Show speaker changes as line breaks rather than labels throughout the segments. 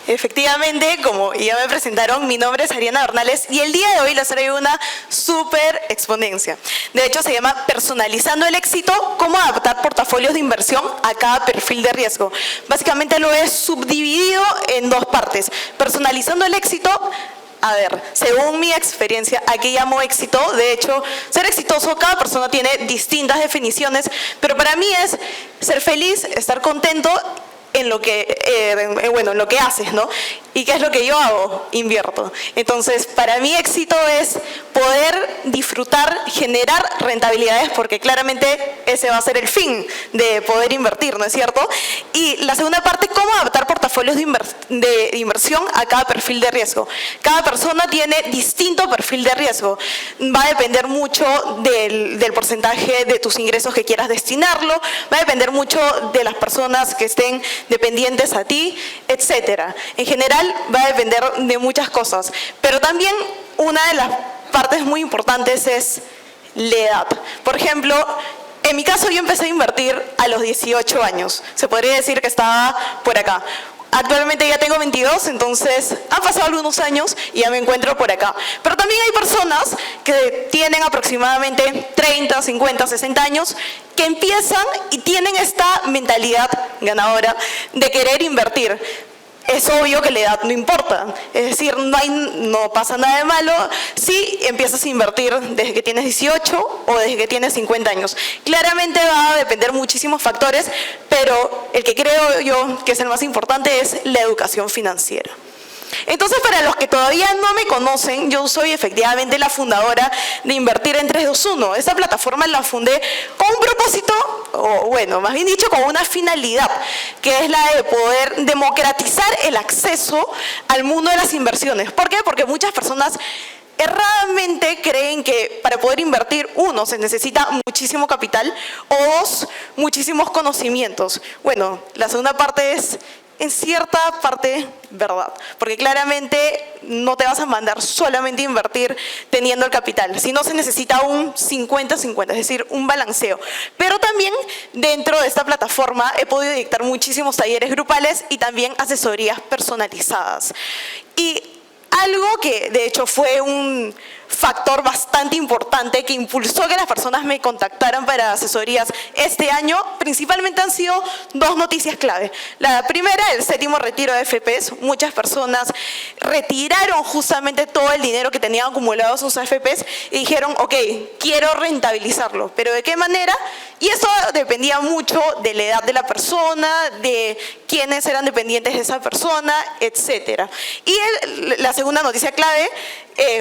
Efectivamente, como ya me presentaron, mi nombre es Ariana Bernales y el día de hoy les traigo una súper exponencia. De hecho, se llama Personalizando el éxito, cómo adaptar portafolios de inversión a cada perfil de riesgo. Básicamente lo he subdividido en dos partes. Personalizando el éxito, a ver, según mi experiencia, ¿a qué llamo éxito? De hecho, ser exitoso, cada persona tiene distintas definiciones, pero para mí es ser feliz, estar contento en lo que, en lo que haces, ¿no? ¿Y qué es lo que yo hago? Invierto. Entonces, para mí éxito es poder disfrutar, generar rentabilidades, porque claramente ese va a ser el fin de poder invertir, ¿no es cierto? Y la segunda parte, cómo adaptar portafolios de inversión a cada perfil de riesgo. Cada persona tiene distinto perfil de riesgo. Va a depender mucho del porcentaje de tus ingresos que quieras destinarlo, va a depender mucho de las personas que estén dependientes a ti, etcétera. En general va a depender de muchas cosas, pero también una de las partes muy importantes es la edad. Por ejemplo, en mi caso yo empecé a invertir a los 18 años, se podría decir que estaba por acá. Actualmente ya tengo 22, entonces han pasado algunos años y ya me encuentro por acá. Pero también hay personas que tienen aproximadamente 30, 50, 60 años que empiezan y tienen esta mentalidad ganadora de querer invertir. Es obvio que la edad no importa, es decir, no pasa nada de malo si empiezas a invertir desde que tienes 18 o desde que tienes 50 años. Claramente va a depender muchísimos factores, pero el que creo yo que es el más importante es la educación financiera. Entonces, para los que todavía no me conocen, yo soy efectivamente la fundadora de Invertir en 321. Esta plataforma la fundé con un propósito, o bueno, más bien dicho, con una finalidad, que es la de poder democratizar el acceso al mundo de las inversiones. ¿Por qué? Porque muchas personas erradamente creen que para poder invertir, uno, se necesita muchísimo capital, o dos, muchísimos conocimientos. Bueno, la segunda parte es en cierta parte verdad, porque claramente no te vas a mandar solamente a invertir teniendo el capital, sino se necesita un 50-50, es decir, un balanceo. Pero también dentro de esta plataforma he podido dictar muchísimos talleres grupales y también asesorías personalizadas. Y algo que de hecho fue un factor bastante importante que impulsó que las personas me contactaran para asesorías este año, principalmente han sido dos noticias clave. La primera, el 7º retiro de AFPs. Muchas personas retiraron justamente todo el dinero que tenían acumulado en sus AFPs y dijeron, ok, quiero rentabilizarlo, pero ¿de qué manera? Y eso dependía mucho de la edad de la persona, de quiénes eran dependientes de esa persona, etcétera. Y la segunda noticia clave,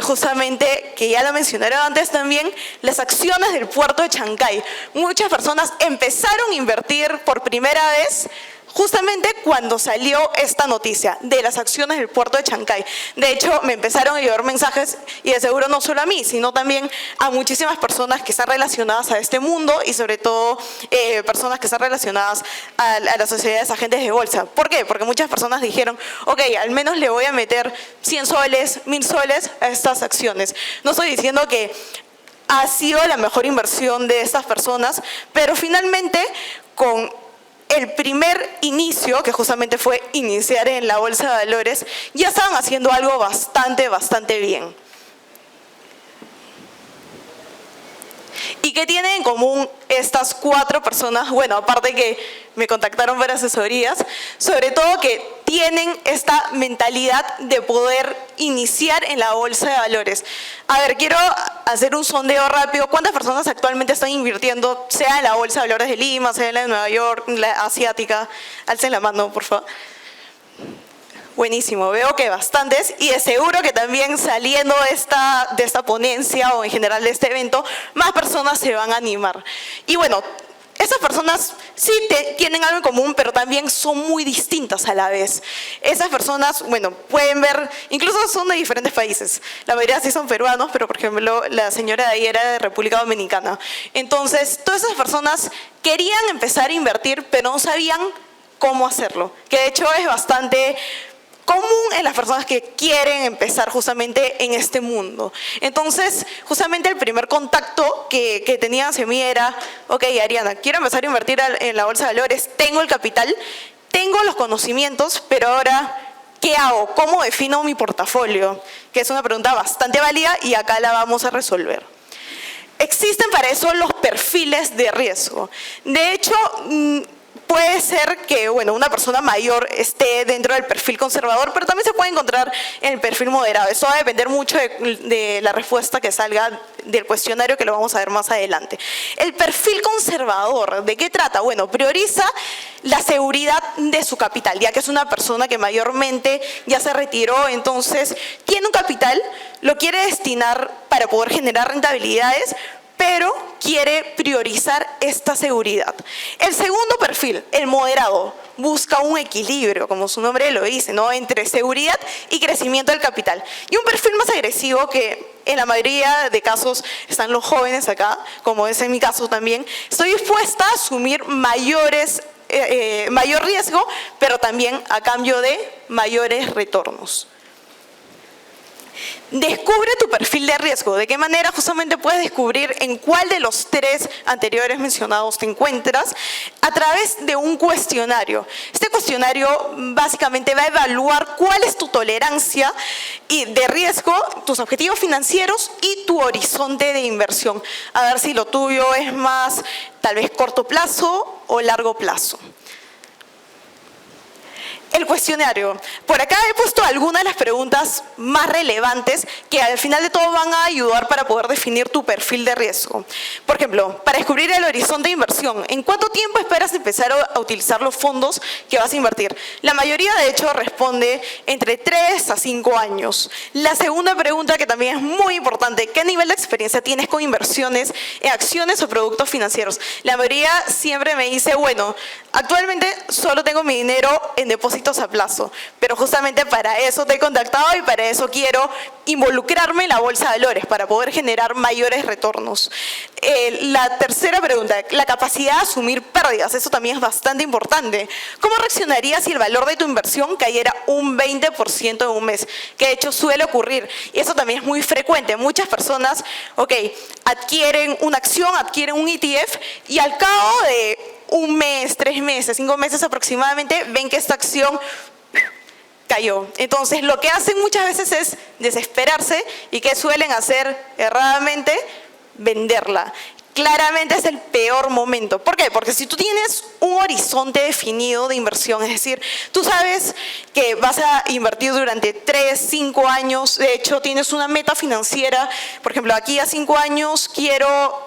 justamente, que ya lo mencionaron antes también, las acciones del puerto de Chancay. Muchas personas empezaron a invertir por primera vez justamente cuando salió esta noticia de las acciones del puerto de Chancay. De hecho, me empezaron a llegar mensajes, y de seguro no solo a mí, sino también a muchísimas personas que están relacionadas a este mundo y sobre todo personas que están relacionadas a las sociedades agentes de bolsa. ¿Por qué? Porque muchas personas dijeron, ok, al menos le voy a meter 100 soles, 1000 soles a estas acciones. No estoy diciendo que ha sido la mejor inversión de estas personas, pero finalmente con el primer inicio, que justamente fue iniciar en la bolsa de valores, ya estaban haciendo algo bastante bien. ¿Y qué tienen en común estas 4 personas? Bueno, aparte que me contactaron para asesorías, sobre todo que tienen esta mentalidad de poder iniciar en la bolsa de valores. A ver, quiero hacer un sondeo rápido. ¿Cuántas personas actualmente están invirtiendo, sea en la bolsa de valores de Lima, sea en la de Nueva York, la asiática? Alcen la mano, por favor. Buenísimo, veo que bastantes, y de seguro que también saliendo de esta ponencia o en general de este evento, más personas se van a animar. Y bueno, esas personas sí tienen algo en común, pero también son muy distintas a la vez. Esas personas, bueno, pueden ver, incluso son de diferentes países. La mayoría sí son peruanos, pero por ejemplo, la señora de ahí era de República Dominicana. Entonces, todas esas personas querían empezar a invertir, pero no sabían cómo hacerlo. Que de hecho es bastante común en las personas que quieren empezar justamente en este mundo. Entonces, justamente el primer contacto que tenía hacia mí era, ok, Ariana, quiero empezar a invertir en la bolsa de valores, tengo el capital, tengo los conocimientos, pero ahora, ¿Qué hago? ¿Cómo defino mi portafolio? Que es una pregunta bastante válida y acá la vamos a resolver. Existen para eso los perfiles de riesgo. De hecho, puede ser que una persona mayor esté dentro del perfil conservador, pero también se puede encontrar en el perfil moderado. Eso va a depender mucho de la respuesta que salga del cuestionario, que lo vamos a ver más adelante. El perfil conservador, ¿de qué trata? Bueno, prioriza la seguridad de su capital, ya que es una persona que mayormente ya se retiró, entonces tiene un capital, lo quiere destinar para poder generar rentabilidades, pero quiere priorizar esta seguridad. El segundo perfil, el moderado, busca un equilibrio, como su nombre lo dice, ¿no?, entre seguridad y crecimiento del capital. Y un perfil más agresivo, que en la mayoría de casos están los jóvenes acá, como es en mi caso también, estoy dispuesta a asumir mayor riesgo, pero también a cambio de mayores retornos. Descubre tu perfil de riesgo. ¿De qué manera? Justamente puedes descubrir en cuál de los tres anteriores mencionados te encuentras a través de un cuestionario. Este cuestionario básicamente va a evaluar cuál es tu tolerancia de riesgo, tus objetivos financieros y tu horizonte de inversión. A ver si lo tuyo es más tal vez corto plazo o largo plazo. El cuestionario. Por acá he puesto algunas de las preguntas más relevantes que al final de todo van a ayudar para poder definir tu perfil de riesgo. Por ejemplo, para descubrir el horizonte de inversión, ¿en cuánto tiempo esperas empezar a utilizar los fondos que vas a invertir? La mayoría, de hecho, responde entre 3 a 5 años. La segunda pregunta, que también es muy importante, ¿qué nivel de experiencia tienes con inversiones en acciones o productos financieros? La mayoría siempre me dice, actualmente solo tengo mi dinero en depósitos a plazo, pero justamente para eso te he contactado y para eso quiero involucrarme en la bolsa de valores, para poder generar mayores retornos. La tercera pregunta, la capacidad de asumir pérdidas, eso también es bastante importante. ¿Cómo reaccionarías si el valor de tu inversión cayera un 20% en un mes? Que de hecho suele ocurrir, y eso también es muy frecuente. Muchas personas, adquieren una acción, adquieren un ETF, y al cabo de un mes, 3 meses, 5 meses aproximadamente, ven que esta acción cayó. Entonces, lo que hacen muchas veces es desesperarse, y ¿qué suelen hacer erradamente? Venderla. Claramente es el peor momento. ¿Por qué? Porque si tú tienes un horizonte definido de inversión, es decir, tú sabes que vas a invertir durante 3, 5 años, de hecho tienes una meta financiera, por ejemplo, aquí a 5 años quiero,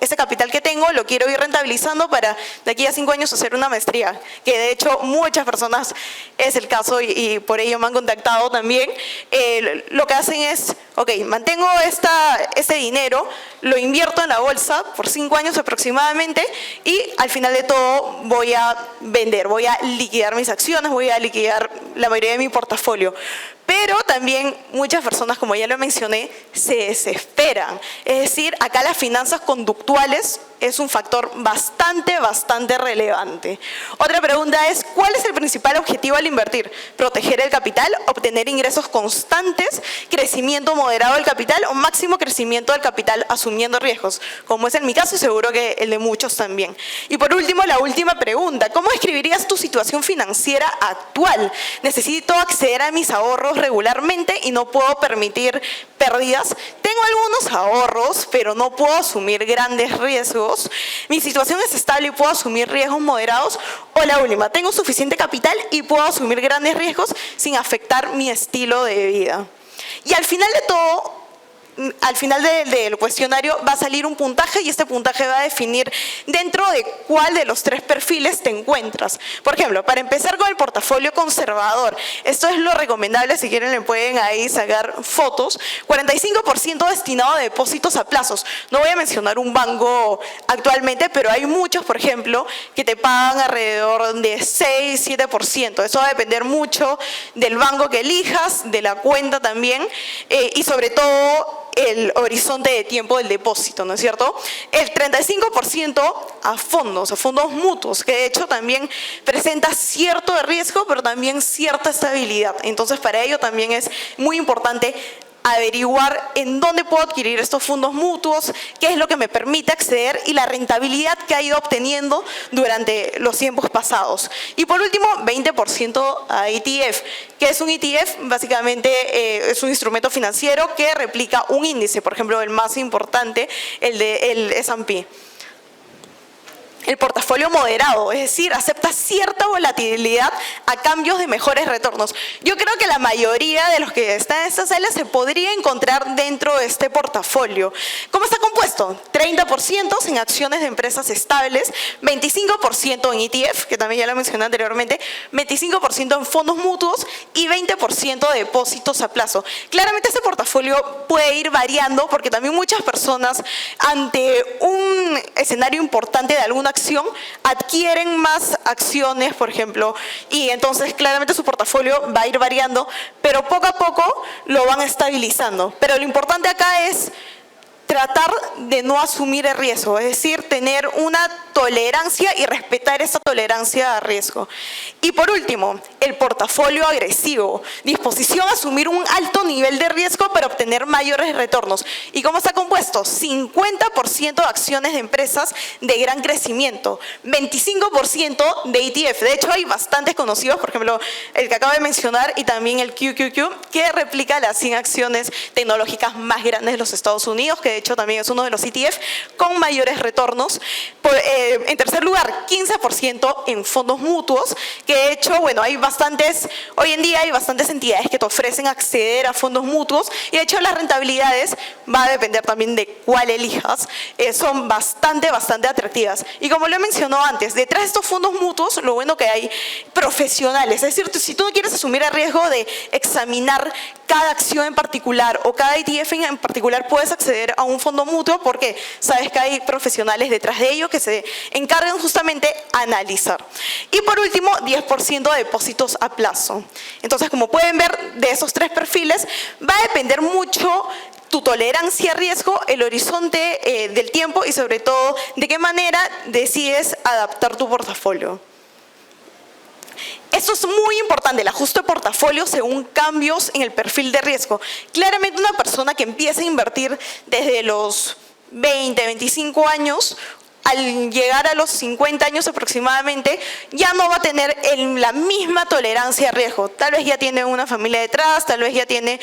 ese capital que tengo lo quiero ir rentabilizando para de aquí a 5 años hacer una maestría, que de hecho muchas personas es el caso y por ello me han contactado también. Lo que hacen es, mantengo este dinero, lo invierto en la bolsa por 5 años aproximadamente y al final de todo voy a vender, voy a liquidar mis acciones, voy a liquidar la mayoría de mi portafolio. Pero también muchas personas, como ya lo mencioné, se desesperan. Es decir, acá las finanzas conductuales es un factor bastante relevante. Otra pregunta es, ¿cuál es el principal objetivo al invertir? ¿Proteger el capital, obtener ingresos constantes, crecimiento moderado del capital o máximo crecimiento del capital asumiendo riesgos? Como es en mi caso y seguro que el de muchos también. Y por último, la última pregunta, ¿cómo describirías tu situación financiera actual? ¿Necesito acceder a mis ahorros regularmente y no puedo permitir pérdidas? Tengo algunos ahorros, pero no puedo asumir grandes riesgos. Mi situación es estable y puedo asumir riesgos moderados. O la última, tengo suficiente capital y puedo asumir grandes riesgos sin afectar mi estilo de vida. Y al final de todo, al final del cuestionario va a salir un puntaje y este puntaje va a definir dentro de cuál de los 3 perfiles te encuentras. Por ejemplo, para empezar con el portafolio conservador, esto es lo recomendable, si quieren le pueden ahí sacar fotos, 45% destinado a depósitos a plazos. No voy a mencionar un banco actualmente, pero hay muchos, por ejemplo, que te pagan alrededor de 6, 7%. Eso va a depender mucho del banco que elijas, de la cuenta también y sobre todo el horizonte de tiempo del depósito, ¿no es cierto? El 35% a fondos mutuos, que de hecho también presenta cierto riesgo, pero también cierta estabilidad. Entonces, para ello también es muy importante averiguar en dónde puedo adquirir estos fondos mutuos, qué es lo que me permite acceder y la rentabilidad que ha ido obteniendo durante los tiempos pasados. Y por último, 20% a ETF. ¿Qué es un ETF? Básicamente es un instrumento financiero que replica un índice, por ejemplo, el más importante, el S&P. El portafolio moderado, es decir, acepta cierta volatilidad a cambios de mejores retornos. Yo creo que la mayoría de los que están en esta sala se podría encontrar dentro de este portafolio. ¿Cómo está compuesto? 30% en acciones de empresas estables, 25% en ETF, que también ya lo mencioné anteriormente, 25% en fondos mutuos y 20% de depósitos a plazo. Claramente este portafolio puede ir variando porque también muchas personas ante un escenario importante de alguna acción adquieren más acciones, por ejemplo, y entonces claramente su portafolio va a ir variando, pero poco a poco lo van estabilizando. Pero lo importante acá es tratar de no asumir el riesgo, es decir, tener una tolerancia y respetar esa tolerancia a riesgo. Y por último, el portafolio agresivo, disposición a asumir un alto nivel de riesgo para obtener mayores retornos. ¿Y cómo está compuesto? 50% de acciones de empresas de gran crecimiento, 25% de ETF. De hecho, hay bastantes conocidos, por ejemplo, el que acabo de mencionar y también el QQQ, que replica las 100 acciones tecnológicas más grandes de los Estados Unidos, que de hecho también es uno de los ETF con mayores retornos. En tercer lugar, 15% en fondos mutuos, que de hecho, bueno, hoy en día hay bastantes entidades que te ofrecen acceder a fondos mutuos y de hecho las rentabilidades, va a depender también de cuál elijas, son bastante atractivas. Y como lo he mencionado antes, detrás de estos fondos mutuos, lo bueno que hay profesionales, es decir, si tú no quieres asumir el riesgo de examinar cada acción en particular o cada ETF en particular, puedes acceder a un fondo mutuo porque sabes que hay profesionales detrás de ello que se encargan justamente a analizar. Y por último, 10% de depósitos a plazo. Entonces, como pueden ver, de esos tres perfiles va a depender mucho tu tolerancia a riesgo, el horizonte del tiempo y sobre todo de qué manera decides adaptar tu portafolio. Esto es muy importante, el ajuste de portafolio según cambios en el perfil de riesgo. Claramente una persona que empieza a invertir desde los 20, 25 años, al llegar a los 50 años aproximadamente, ya no va a tener la misma tolerancia a riesgo. Tal vez ya tiene una familia detrás, tal vez ya tiene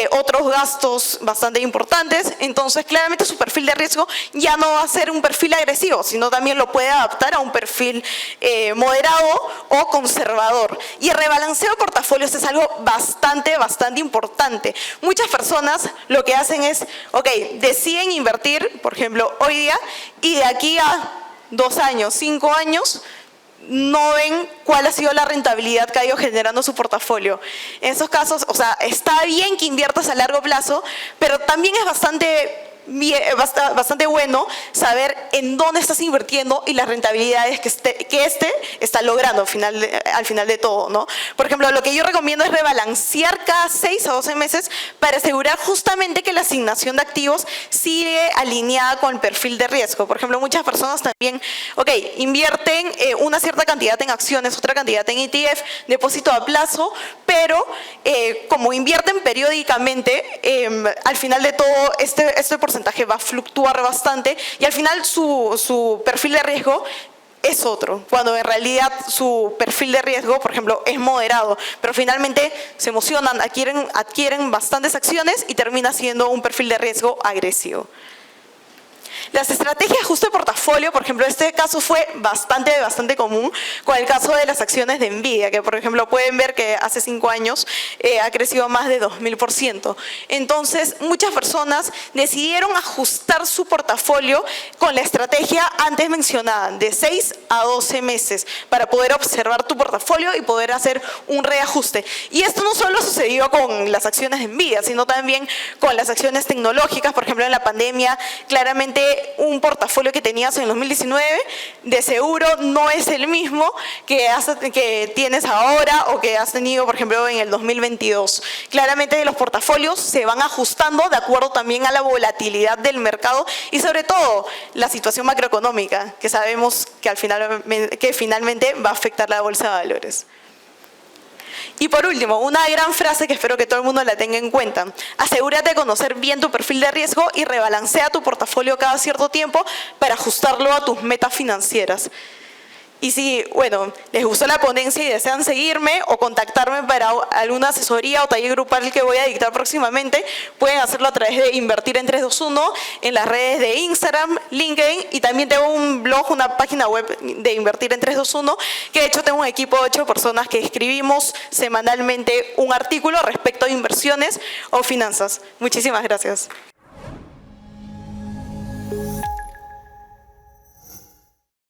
otros gastos bastante importantes. Entonces, claramente su perfil de riesgo ya no va a ser un perfil agresivo, sino también lo puede adaptar a un perfil moderado o conservador. Y el rebalanceo de portafolios es algo bastante importante. Muchas personas lo que hacen es, deciden invertir, por ejemplo, hoy día, y de aquí a 2 años, 5 años, no ven cuál ha sido la rentabilidad que ha ido generando su portafolio. En esos casos, está bien que inviertas a largo plazo, pero también es bastante bueno saber en dónde estás invirtiendo y las rentabilidades que está logrando al final de todo, ¿no? Por ejemplo, lo que yo recomiendo es rebalancear cada 6 a 12 meses para asegurar justamente que la asignación de activos sigue alineada con el perfil de riesgo. Por ejemplo, muchas personas también, invierten una cierta cantidad en acciones, otra cantidad en ETF, depósito a plazo, pero como invierten periódicamente, al final de todo este porcentaje va a fluctuar bastante y al final su perfil de riesgo es otro, cuando en realidad su perfil de riesgo, por ejemplo, es moderado, pero finalmente se emocionan, adquieren bastantes acciones y termina siendo un perfil de riesgo agresivo. Las estrategias de ajuste de portafolio, por ejemplo, este caso fue bastante común con el caso de las acciones de Nvidia, que por ejemplo pueden ver que hace 5 años ha crecido más de 2000%. Entonces, muchas personas decidieron ajustar su portafolio con la estrategia antes mencionada, de 6 a 12 meses, para poder observar tu portafolio y poder hacer un reajuste. Y esto no solo sucedió con las acciones de Nvidia, sino también con las acciones tecnológicas. Por ejemplo, en la pandemia, claramente un portafolio que tenías en 2019 de seguro no es el mismo que tienes ahora o que has tenido, por ejemplo, en el 2022. Claramente los portafolios se van ajustando de acuerdo también a la volatilidad del mercado y sobre todo la situación macroeconómica que sabemos que finalmente va a afectar la bolsa de valores. Y por último, una gran frase que espero que todo el mundo la tenga en cuenta. Asegúrate de conocer bien tu perfil de riesgo y rebalancea tu portafolio cada cierto tiempo para ajustarlo a tus metas financieras. Y si, bueno, les gustó la ponencia y desean seguirme o contactarme para alguna asesoría o taller grupal que voy a dictar próximamente, pueden hacerlo a través de Invertir en 321 en las redes de Instagram, LinkedIn, y también tengo un blog, una página web de Invertir en 321, que de hecho tengo un equipo de 8 personas que escribimos semanalmente un artículo respecto a inversiones o finanzas. Muchísimas gracias.